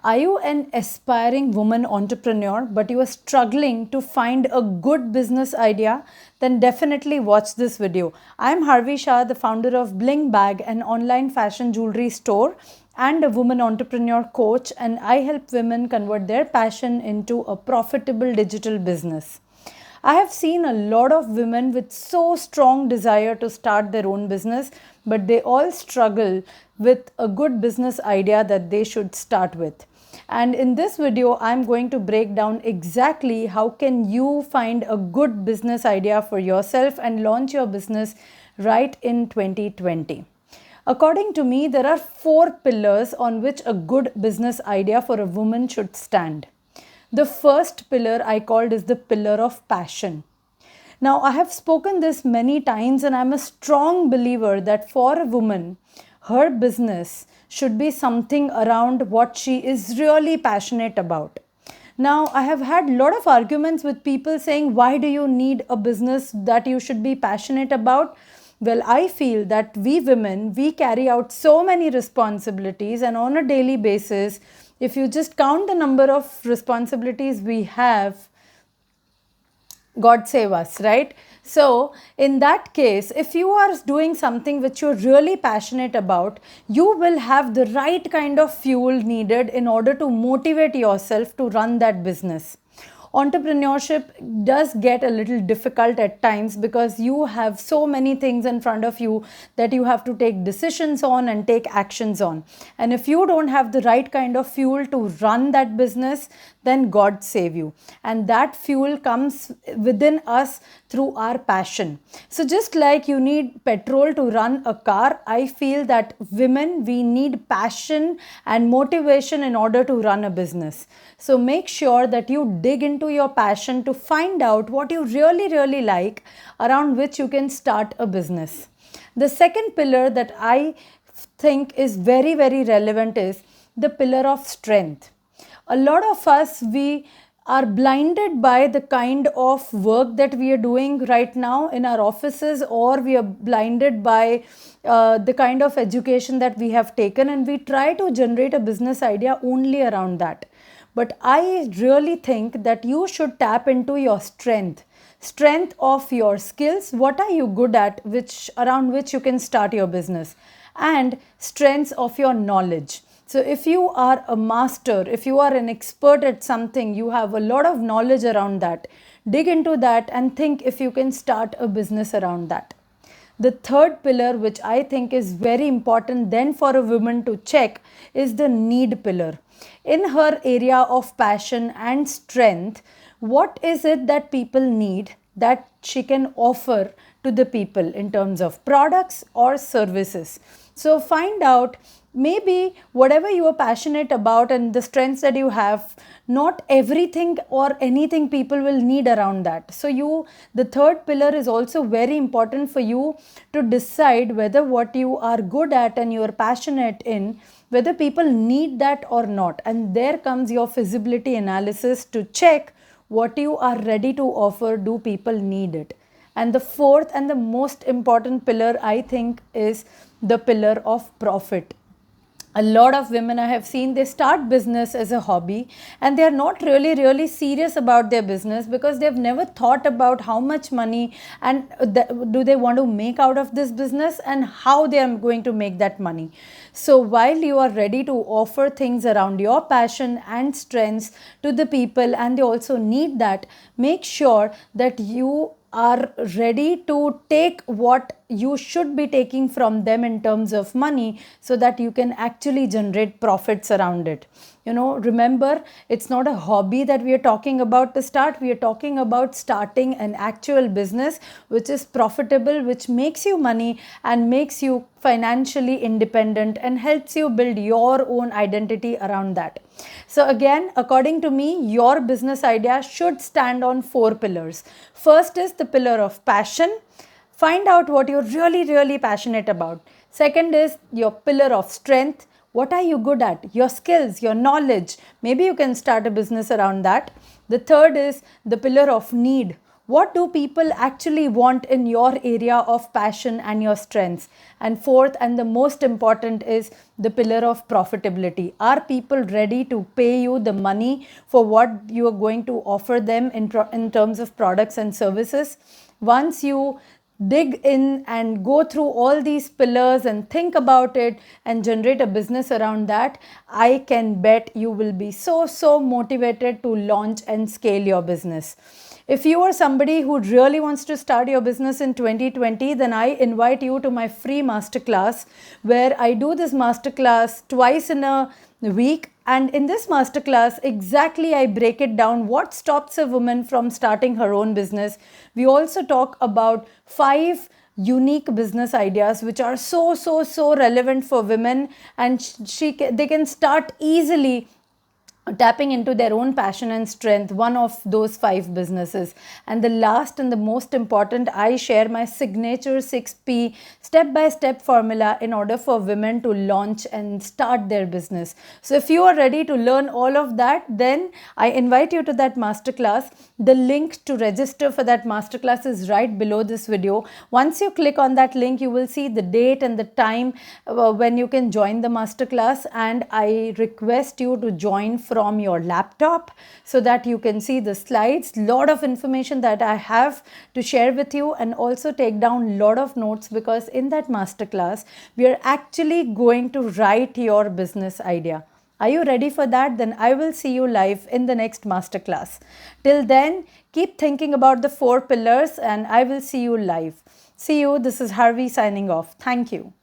Are you an aspiring woman entrepreneur but you are struggling to find a good business idea? Then definitely watch this video. I'm Harvi Shah, the founder of Bling Bag, an online fashion jewelry store and a woman entrepreneur coach, and I help women convert their passion into a profitable digital business. I have seen a lot of women with so strong desire to start their own business, but they all struggle with a good business idea that they should start with. And in this video, I'm going to break down exactly how can you find a good business idea for yourself and launch your business right in 2020. According to me, there are 4 pillars on which a good business idea for a woman should stand. The first pillar I called is the pillar of passion. Now, I have spoken this many times, and I'm a strong believer that for a woman, her business should be something around what she is really passionate about. Now, I have had a lot of arguments with people saying, why do you need a business that you should be passionate about? Well, I feel that we women, we carry out so many responsibilities, and on a daily basis, if you just count the number of responsibilities we have, God save us, right? So, in that case, if you are doing something which you're really passionate about, you will have the right kind of fuel needed in order to motivate yourself to run that business. Entrepreneurship does get a little difficult at times because you have so many things in front of you that you have to take decisions on and take actions on. And if you don't have the right kind of fuel to run that business, then God save you. And that fuel comes within us through our passion. So just like you need petrol to run a car, I feel that women, we need passion and motivation in order to run a business. So make sure that you dig into your passion to find out what you really like, around which you can start a business. The second pillar that I think is very relevant is the pillar of strength. A lot of us, we are blinded by the kind of work that we are doing right now in our offices, or we are blinded by the kind of education that we have taken, and we try to generate a business idea only around that. But I really think that you should tap into your strength of your skills. What are you good at, which around which you can start your business, and strengths of your knowledge. So if you are a master, if you are an expert at something, you have a lot of knowledge around that, dig into that and think if you can start a business around that. The third pillar, which I think is very important then for a woman to check, is the need pillar. In her area of passion and strength, what is it that people need that she can offer to the people in terms of products or services? So find out, maybe whatever you are passionate about and the strengths that you have, not everything or anything people will need around that. So the third pillar is also very important for you to decide whether what you are good at and you are passionate in, whether people need that or not. And there comes your feasibility analysis to check what you are ready to offer. Do people need it? And the fourth and the most important pillar, I think, is the pillar of profit. A lot of women I have seen, they start business as a hobby and they are not really serious about their business because they've never thought about how much money and do they want to make out of this business and how they are going to make that money. So while you are ready to offer things around your passion and strengths to the people, and they also need that, make sure that you are ready to take what you should be taking from them in terms of money so that you can actually generate profits around it. Remember, it's not a hobby that we are talking about to start. We are talking about starting an actual business which is profitable, which makes you money and makes you financially independent and helps you build your own identity around that. So again, according to me, your business idea should stand on 4 pillars. First is the pillar of passion. Find out what you're really passionate about. Second is your pillar of strength. What are you good at? Your skills, your knowledge. Maybe you can start a business around that. The third is the pillar of need. What do people actually want in your area of passion and your strengths? And fourth, and the most important, is the pillar of profitability. Are people ready to pay you the money for what you are going to offer them in terms of products and services? Once you dig in and go through all these pillars and think about it and generate a business around that, I can bet you will be so motivated to launch and scale your business. If you are somebody who really wants to start your business in 2020, then I invite you to my free masterclass, where I do this masterclass twice in a week. And in this masterclass, exactly, I break it down what stops a woman from starting her own business. We also talk about 5 unique business ideas which are so relevant for women, and they can start easily tapping into their own passion and strength, one of those 5 businesses. And the last and the most important, I share my signature 6P step-by-step formula in order for women to launch and start their business. So if you are ready to learn all of that, then I invite you to that masterclass. The link to register for that masterclass is right below this video. Once you click on that link, you will see the date and the time when you can join the masterclass, and I request you to join from your laptop so that you can see the slides, lot of information that I have to share with you, and also take down lot of notes, because in that masterclass we are actually going to write your business idea. Are you ready for that? Then I will see you live in the next masterclass. Till then, keep thinking about the 4 pillars and I will see you live. See you. This is Harvi signing off. Thank you.